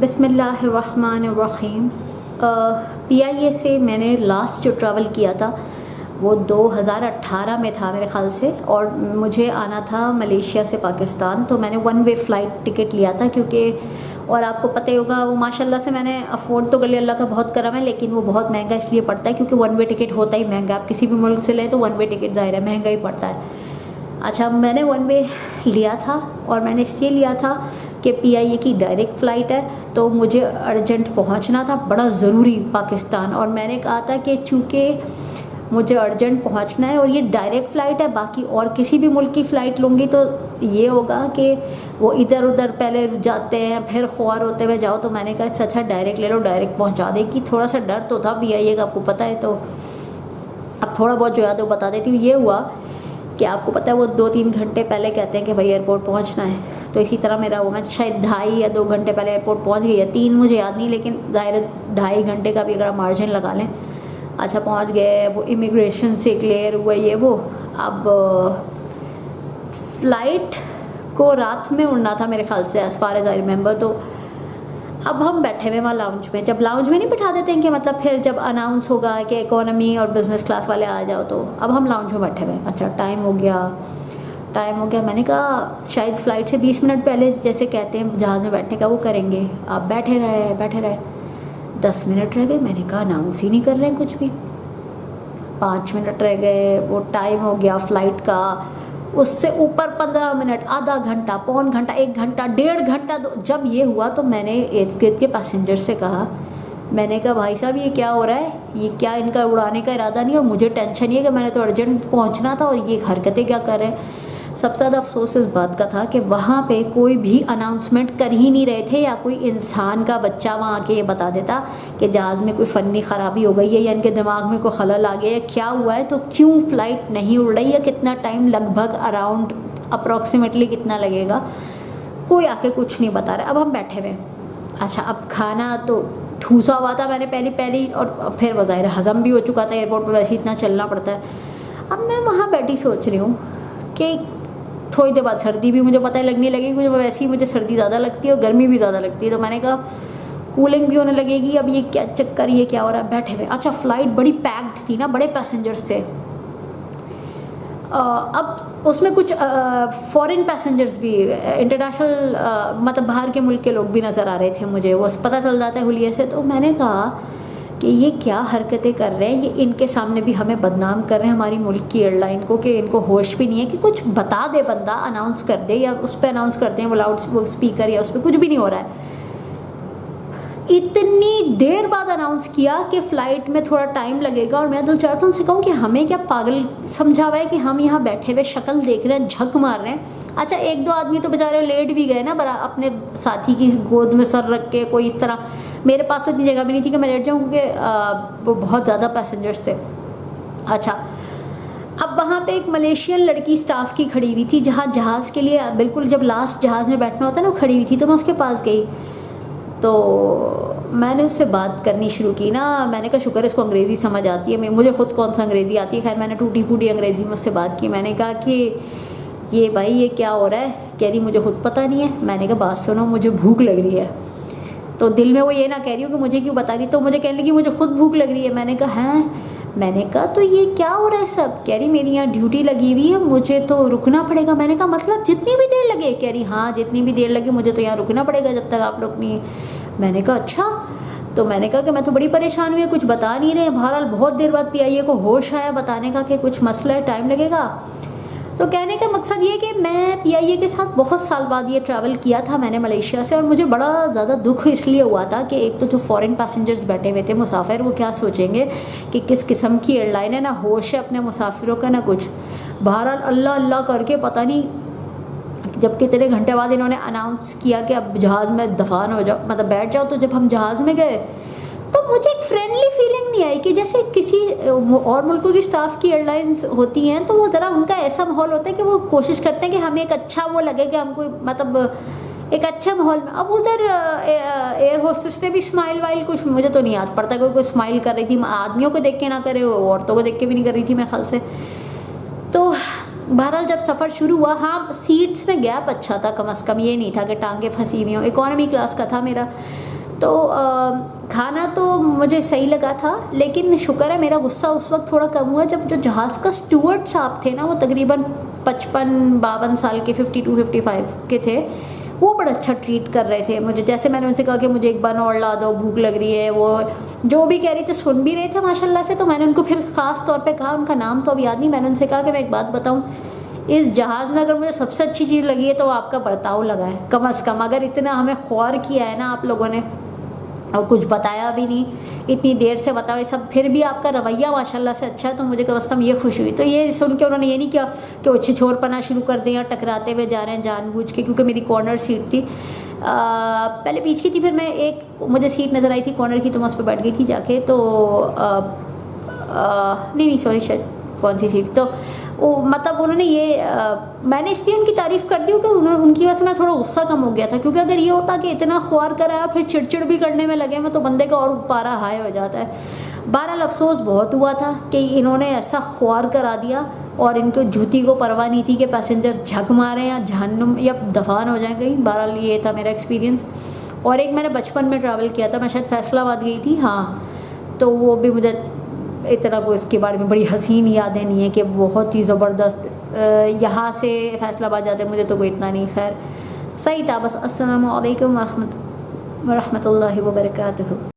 बिस्मिल्लाहिर्रहमानिर्रहीम। पीआईए से मैंने लास्ट जो ट्रैवल किया था वो 2018 में था मेरे ख़्याल से, और मुझे आना था मलेशिया से पाकिस्तान। तो मैंने वन वे फ़्लाइट टिकट लिया था क्योंकि, और आपको पता ही होगा वो माशाल्लाह से मैंने अफोर्ड तो कर लिया, अल्लाह का बहुत करम है, लेकिन वो बहुत महंगा इसलिए पड़ता है क्योंकि वन वे टिकट होता ही महंगा। आप किसी भी मुल्क से लें तो वन वे टिकट ज़ाहिर है महंगा ही पड़ता है। अच्छा, मैंने वन वे लिया था और मैंने इसलिए लिया था कि पीआईए की डायरेक्ट फ़्लाइट है, तो मुझे अर्जेंट पहुंचना था, बड़ा ज़रूरी पाकिस्तान। और मैंने कहा था कि चूँकि मुझे अर्जेंट पहुंचना है और ये डायरेक्ट फ़्लाइट है, बाकी और किसी भी मुल्क की फ़्लाइट लूँगी तो ये होगा कि वो इधर उधर पहले जाते हैं फिर ख्वार होते हुए जाओ। तो मैंने कहा इससे अच्छा डायरेक्ट ले लो, डायरेक्ट पहुँचा देगी। थोड़ा सा डर तो था पीआईए का, आपको पता है, तो अब थोड़ा बहुत जो याद है वो बता देती हूँ। ये हुआ कि आपको पता है वो 2-3 घंटे पहले कहते हैं कि भाई एयरपोर्ट पहुंचना है, तो इसी तरह मेरा वो, मैं शायद 2.5 या 2 घंटे पहले एयरपोर्ट पहुंच गई, या 3 मुझे याद नहीं, लेकिन ज़ाहिर 2.5 घंटे का भी अगर मार्जिन लगा लें। अच्छा, पहुंच गए, वो इमिग्रेशन से क्लियर हुआ ये वो। अब फ़्लाइट को रात में उड़ना था मेरे ख्याल से, as far as I remember. तो अब हम बैठे हुए वहाँ लाउंज में, जब लाउंज में नहीं बिठा देते हैं कि मतलब फिर जब अनाउंस होगा कि इकोनॉमी और बिज़नेस क्लास वाले आ जाओ, तो अब हम लाउंज में बैठे हुए। अच्छा, टाइम हो गया। मैंने कहा शायद फ़्लाइट से 20 मिनट पहले जैसे कहते हैं जहाज़ में बैठने का वो करेंगे। आप बैठे रहे 10 मिनट रह गए, मैंने कहा अनाउंस ही नहीं कर रहे हैं कुछ भी। 5 मिनट रह गए, वो टाइम हो गया फ़्लाइट का, उससे ऊपर 15 मिनट, आधा घंटा, पौन घंटा, 1 घंटा, 1.5 घंटा। जब ये हुआ तो मैंने इर्द गिर्द के पैसेंजर से कहा, मैंने कहा भाई साहब ये क्या हो रहा है, ये क्या इनका उड़ाने का इरादा नहीं है, और मुझे टेंशन ये है कि मैंने तो अर्जेंट पहुंचना था और ये हरकतें क्या कर रहे हैं। सबसे ज़्यादा अफसोस इस बात का था कि वहाँ पे कोई भी अनाउंसमेंट कर ही नहीं रहे थे, या कोई इंसान का बच्चा वहाँ आके ये बता देता कि जहाज़ में कोई फ़नी ख़राबी हो गई है, या इनके दिमाग में कोई खलल आ गया है, क्या हुआ है, तो क्यों फ़्लाइट नहीं उड़ रही है, कितना टाइम लगभग अराउंड अप्रॉक्सीमेटली कितना लगेगा, कोई आके कुछ नहीं बता रहा। अब हम बैठे हुए। अच्छा, अब खाना तो ठूसा हुआ था मैंने पहली, और फिर वो ज़ाहिर हज़म भी हो चुका था, एयरपोर्ट पर वैसे ही इतना चलना पड़ता है। अब मैं वहाँ बैठी सोच रही हूँ कि थोड़ी देर बाद सर्दी भी मुझे पता है लगने लगेगी, क्योंकि वैसे ही मुझे सर्दी ज़्यादा लगती है और गर्मी भी ज़्यादा लगती है। तो मैंने कहा कूलिंग भी होने लगेगी, अब ये क्या चक्कर, ये क्या हो रहा है, बैठे हुए। अच्छा, फ़्लाइट बड़ी पैक्ड थी ना, बड़े पैसेंजर्स थे। अब उसमें कुछ फॉरेन पैसेंजर्स भी, इंटरनेशनल मतलब बाहर के मुल्क के लोग भी नज़र आ रहे थे मुझे, वो पता चल जाता है हुलिये से। तो मैंने कहा कि ये क्या हरकतें कर रहे हैं, ये इनके सामने भी हमें बदनाम कर रहे हैं हमारी मुल्क की एयरलाइन को, कि इनको होश भी नहीं है कि कुछ बता दे बंदा, अनाउंस कर दे, या उस पर अनाउंस करते हैं वो लाउड स्पीकर, या उस पर कुछ भी नहीं हो रहा है। इतनी देर बाद अनाउंस किया कि फ़्लाइट में थोड़ा टाइम लगेगा, और मैं दिल चाहता हूँ उनसे कहूँ कि हमें क्या पागल समझा हुआ है कि हम यहाँ बैठे हुए शक्ल देख रहे हैं, झक मार रहे हैं। अच्छा, 1-2 आदमी तो बेचारे लेट भी गए ना, बरा अपने साथी की गोद में सर रख के, कोई इस तरह। मेरे पास तो इतनी जगह भी नहीं थी कि मैं लेट जाऊँ, क्योंकि वो बहुत ज़्यादा पैसेंजर्स थे। अच्छा, अब वहाँ पे एक मलेशियन लड़की स्टाफ की खड़ी हुई थी, जहाँ जहाज़ के लिए बिल्कुल जब लास्ट जहाज़ में बैठना होता है ना, वो खड़ी हुई थी। तो मैं उसके पास गई, तो मैंने उससे बात करनी शुरू की ना। मैंने कहा शुक्र है इसको अंग्रेज़ी समझ आती है, मुझे ख़ुद कौन सा अंग्रेज़ी आती है। खैर, मैंने टूटी फूटी अंग्रेज़ी में उससे बात की। मैंने कहा कि ये भाई ये क्या हो रहा है। कह रही मुझे ख़ुद पता नहीं है। मैंने कहा बात सुनो, मुझे भूख लग रही है। तो दिल में वो ये ना कह रही हूँ कि मुझे क्यों बता रही, तो मुझे कहने लगी मुझे खुद भूख लग रही है। मैंने कहा हैं, मैंने कहा तो ये क्या हो रहा है सब। कह रही मेरी यहाँ ड्यूटी लगी हुई है, मुझे तो रुकना पड़ेगा। मैंने कहा मतलब जितनी भी देर लगे। कह रही हाँ, जितनी भी देर लगे मुझे तो यहाँ रुकना पड़ेगा जब तक आप लोग नहीं। मैंने कहा अच्छा। तो मैंने कहा कि मैं तो बड़ी परेशान हुई, कुछ बता नहीं रहे। बहरहाल बहुत देर बाद पीआईए को होश आया बताने का कि कुछ मसला है, टाइम लगेगा। तो कहने का मकसद ये कि मैं पीआईए के साथ बहुत साल बाद ये ट्रैवल किया था मैंने मलेशिया से, और मुझे बड़ा ज़्यादा दुख इसलिए हुआ था कि एक तो जो फॉरेन पैसेंजर्स बैठे हुए थे मुसाफिर, वो क्या सोचेंगे कि किस किस्म की एयरलाइन है, ना होश है अपने मुसाफिरों का ना कुछ। बहरहाल अल्लाह अल्लाह करके पता नहीं जब कितने घंटे बाद इन्होंने अनाउंस किया कि अब जहाज़ में दफान हो जाओ, मतलब बैठ जाओ। तो जब हम जहाज़ में गए तो मुझे एक फ्रेंडली फीलिंग नहीं आई कि जैसे किसी और मुल्कों की स्टाफ की एयरलाइंस होती हैं, तो वो ज़रा उनका ऐसा माहौल होता है कि वो कोशिश करते हैं कि हमें एक अच्छा वो लगे कि हमको मतलब एक अच्छे माहौल में। अब उधर एयर होस्टेस ने भी स्माइल वाइल कुछ मुझे तो नहीं याद पड़ता कि कोई स्माइल कर रही थी। आदमियों को देख के ना करे, औरतों को देख के भी नहीं कर रही थी मेरे ख्याल से। तो बहरहाल जब सफ़र शुरू हुआ, हाँ सीट्स में गैप अच्छा था, कम से कम ये नहीं था कि टांगें फंसी हुई हों। इकॉनमी क्लास का था मेरा, तो खाना तो मुझे सही लगा था, लेकिन शुक्र है मेरा गुस्सा उस वक्त थोड़ा कम हुआ जब जो जहाज़ का स्टूवर्ड साहब थे ना, वो तकरीबन 55-52 साल के, 52-55 के थे। वो बड़ा अच्छा ट्रीट कर रहे थे मुझे। जैसे मैंने उनसे कहा कि मुझे एक बन और ला दो, भूख लग रही है, वो जो भी कह रही थी सुन भी रहे थे माशाल्लाह से। तो मैंने उनको फिर ख़ास तौर पे कहा, उनका नाम तो अब याद नहीं, मैंने उनसे कहा कि मैं एक बात बताऊं, इस जहाज़ में अगर मुझे सबसे अच्छी चीज़ लगी है तो आपका बर्ताव लगा है। कम से कम अगर इतना हमें ख्वार किया है ना आप लोगों ने, और कुछ बताया भी नहीं, इतनी देर से बताओ सब, फिर भी आपका रवैया माशाल्लाह से अच्छा है, तो मुझे कम से कम ये खुशी हुई। तो ये सुन के उन्होंने ये नहीं किया कि वो छिछोरपना शुरू कर दें या टकराते हुए जा रहे हैं जानबूझ के, क्योंकि मेरी कॉर्नर सीट थी। पहले बीच की थी, फिर मैं एक मुझे सीट नज़र आई थी कॉर्नर की, तो मैं उस पर बैठ गई थी जाके। तो नहीं सॉरी, शायद कौन सी सीट, तो वो मतलब उन्होंने ये मैंने इसलिए उनकी तारीफ़ कर दी कि उन्होंने, उनकी वजह से मैं थोड़ा गुस्सा कम हो गया था। क्योंकि अगर ये होता कि इतना ख्वार कराया फिर चिड़चिड़ भी करने में लगे मैं, तो बंदे का और पारा हाई हो जाता है। बहरहाल अफसोस बहुत हुआ था कि इन्होंने ऐसा ख्वार करा दिया, और इनको जूती को परवाह नहीं थी कि पैसेंजर झक मारें या जहन्नुम या दफान हो जाए कहीं। बहरहाल ये था मेरा एक्सपीरियंस। और एक मैंने बचपन में ट्रैवल किया था, मैं शायद फैसलाबाद गई थी, हाँ, तो वो भी मुझे इतना को इसके बारे में बड़ी हसीन यादें नहीं है कि बहुत ही ज़बरदस्त। यहाँ से फैसलाबाद जाते मुझे तो कोई इतना नहीं, खैर सही था बस। अस्सलामु अलैकुम वरहमतुल्लाहि वबरकातुहू।